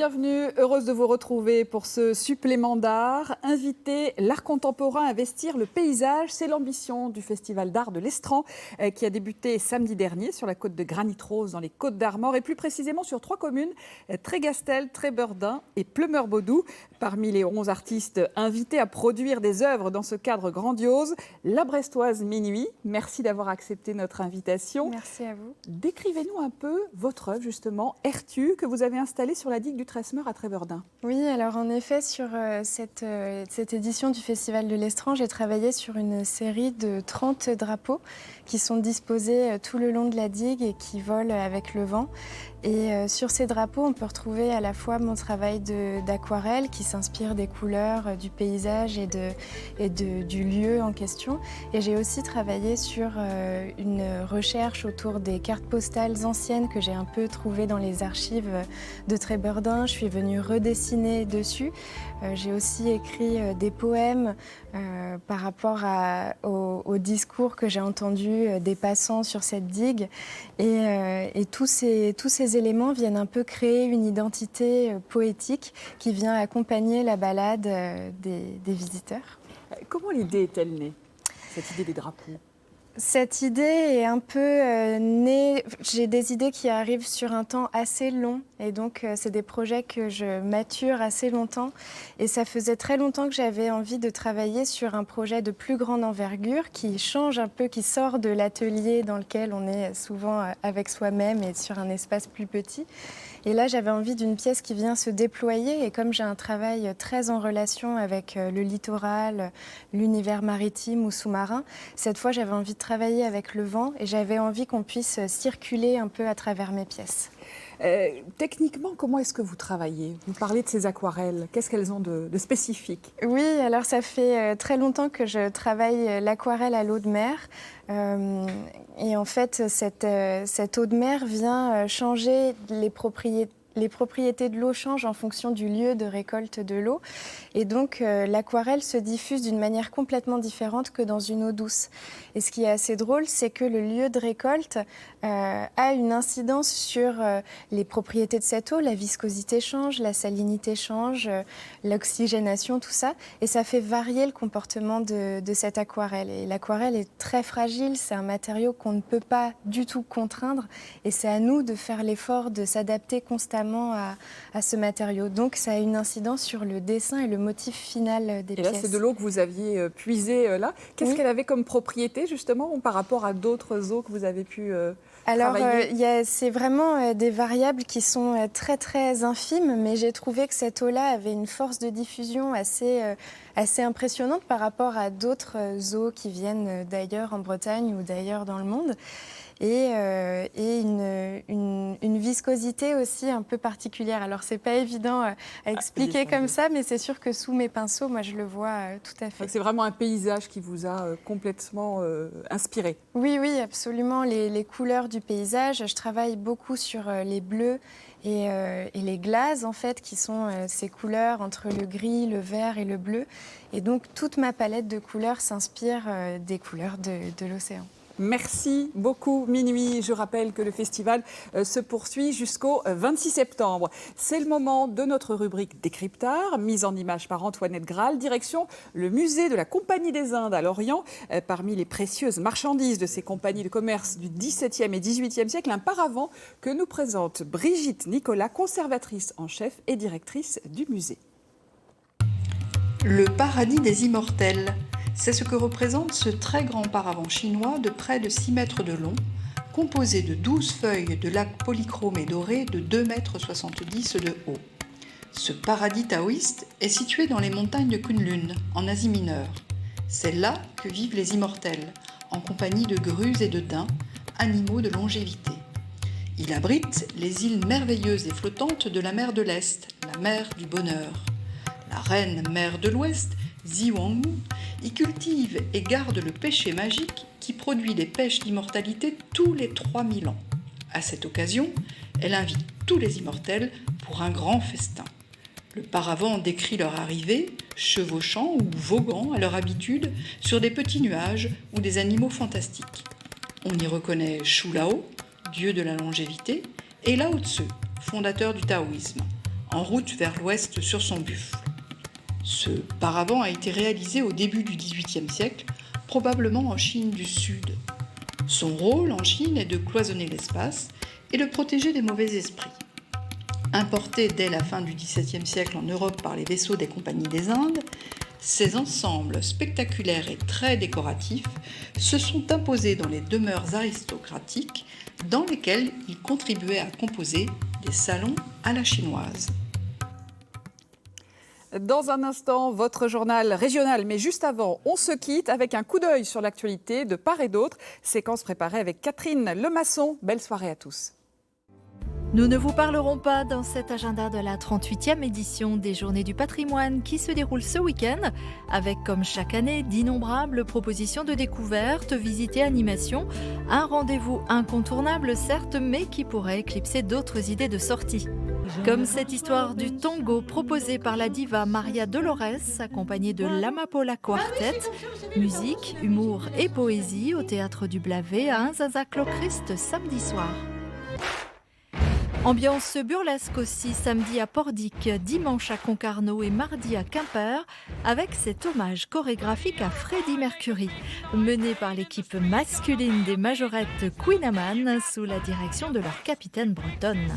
bienvenue, heureuse de vous retrouver pour ce supplément d'art. Inviter l'art contemporain à investir le paysage, c'est l'ambition du Festival d'art de l'Estran qui a débuté samedi dernier sur la côte de Granit-Rose dans les Côtes-d'Armor et plus précisément sur 3 communes, Trégastel, Trébeurdin et Pleumeur-Baudou. Parmi les 11 artistes invités à produire des œuvres dans ce cadre grandiose, la Brestoise Minuit, merci d'avoir accepté notre invitation. Merci à vous. Décrivez-nous un peu votre œuvre justement, Ertu, que vous avez installée sur la digue du Tresmeur à Trébeurdin. Oui, alors en effet, sur cette édition du Festival de l'Estran, j'ai travaillé sur une série de 30 drapeaux qui sont disposés tout le long de la digue et qui volent avec le vent. Et sur ces drapeaux, on peut retrouver à la fois mon travail d'aquarelle qui s'inspire des couleurs du paysage et du lieu en question. Et j'ai aussi travaillé sur une recherche autour des cartes postales anciennes que j'ai un peu trouvées dans les archives de Trébeurdin. Je suis venue redessiner dessus. J'ai aussi écrit des poèmes par rapport au discours que j'ai entendu des passants sur cette digue. Et tous ces éléments viennent un peu créer une identité poétique qui vient accompagner la balade des visiteurs. Comment l'idée est-elle née, cette idée des drapeaux ? Cette idée est un peu née. J'ai des idées qui arrivent sur un temps assez long et donc c'est des projets que je mature assez longtemps. Et ça faisait très longtemps que j'avais envie de travailler sur un projet de plus grande envergure qui change un peu, qui sort de l'atelier dans lequel on est souvent avec soi-même et sur un espace plus petit. Et là, j'avais envie d'une pièce qui vient se déployer. Et comme j'ai un travail très en relation avec le littoral, l'univers maritime ou sous-marin, cette fois, j'avais envie de travailler avec le vent et j'avais envie qu'on puisse circuler un peu à travers mes pièces. Techniquement, comment est-ce que vous travaillez ? Vous parlez de ces aquarelles. Qu'est-ce qu'elles ont de spécifique ? Oui, alors ça fait très longtemps que je travaille l'aquarelle à l'eau de mer. Et en fait, cette eau de mer vient changer les propriétés de l'eau changent en fonction du lieu de récolte de l'eau. Et donc, l'aquarelle se diffuse d'une manière complètement différente que dans une eau douce. Et ce qui est assez drôle, c'est que le lieu de récolte a une incidence sur les propriétés de cette eau. La viscosité change, la salinité change, l'oxygénation, tout ça. Et ça fait varier le comportement de cette aquarelle. Et l'aquarelle est très fragile, c'est un matériau qu'on ne peut pas du tout contraindre. Et c'est à nous de faire l'effort de s'adapter constamment à ce matériau. Donc ça a une incidence sur le dessin et le motif final des pièces. Et là, c'est de l'eau que vous aviez puisée là. Qu'est-ce qu'elle avait comme propriété justement par rapport à d'autres eaux que vous avez pu travailler ? C'est vraiment des variables qui sont très très infimes, mais j'ai trouvé que cette eau-là avait une force de diffusion assez impressionnante par rapport à d'autres eaux qui viennent d'ailleurs en Bretagne ou d'ailleurs dans le monde. Et une viscosité aussi un peu particulière. Alors, c'est pas évident à expliquer comme ça, mais c'est sûr que sous mes pinceaux, moi, je le vois tout à fait. C'est vraiment un paysage qui vous a complètement inspiré. Oui, oui, absolument. Les couleurs du paysage. Je travaille beaucoup sur les bleus et les glazes, en fait, qui sont ces couleurs entre le gris, le vert et le bleu. Et donc, toute ma palette de couleurs s'inspire des couleurs de l'océan. Merci beaucoup, Minuit. Je rappelle que le festival se poursuit jusqu'au 26 septembre. C'est le moment de notre rubrique Décryptard, mise en image par Antoinette Graal. Direction le musée de la Compagnie des Indes à Lorient. Parmi les précieuses marchandises de ces compagnies de commerce du XVIIe et XVIIIe siècle, un paravent que nous présente Brigitte Nicolas, conservatrice en chef et directrice du musée. Le paradis des immortels. C'est ce que représente ce très grand paravent chinois de près de 6 mètres de long, composé de 12 feuilles de lac polychrome et doré de 2,70 m de haut. Ce paradis taoïste est situé dans les montagnes de Kunlun, en Asie mineure. C'est là que vivent les immortels, en compagnie de grues et de daims, animaux de longévité. Il abrite les îles merveilleuses et flottantes de la mer de l'Est, la mer du bonheur. La reine mer de l'Ouest, Ziwangmu, y cultive et garde le pêcher magique qui produit des pêches d'immortalité tous les 3000 ans. À cette occasion, elle invite tous les immortels pour un grand festin. Le paravent décrit leur arrivée, chevauchant ou voguant à leur habitude sur des petits nuages ou des animaux fantastiques. On y reconnaît Shu Lao, dieu de la longévité, et Lao Tzu, fondateur du taoïsme. en route vers l'ouest sur son buffle. Ce paravent a été réalisé au début du XVIIIe siècle, probablement en Chine du Sud. Son rôle en Chine est de cloisonner l'espace et de protéger des mauvais esprits. Importé dès la fin du XVIIe siècle en Europe par les vaisseaux des compagnies des Indes, ces ensembles spectaculaires et très décoratifs se sont imposés dans les demeures aristocratiques dans lesquelles ils contribuaient à composer des salons à la chinoise. Dans un instant, votre journal régional. Mais juste avant, on se quitte avec un coup d'œil sur l'actualité de part et d'autre. Séquence préparée avec Catherine Lemasson. Belle soirée à tous. Nous ne vous parlerons pas dans cet agenda de la 38e édition des Journées du patrimoine qui se déroule ce week-end, avec comme chaque année d'innombrables propositions de découvertes, visites et animations. Un rendez-vous incontournable certes, mais qui pourrait éclipser d'autres idées de sortie. Comme cette histoire du tango proposée par la diva Maria Dolores, accompagnée de l'Amapola Quartet. Musique, humour et poésie au Théâtre du Blavet à Inzazac-Lochrist samedi soir. Ambiance burlesque aussi samedi à Pordic, dimanche à Concarneau et mardi à Quimper, avec cet hommage chorégraphique à Freddie Mercury, mené par l'équipe masculine des majorettes Queen Amman sous la direction de leur capitaine bretonne.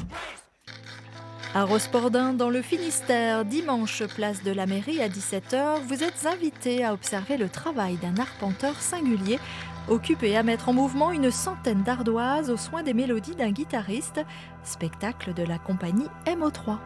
À Rospordin, dans le Finistère, dimanche, place de la mairie à 17h, vous êtes invités à observer le travail d'un arpenteur singulier, occupé à mettre en mouvement une centaine d'ardoises aux soins des mélodies d'un guitariste, spectacle de la compagnie MO3.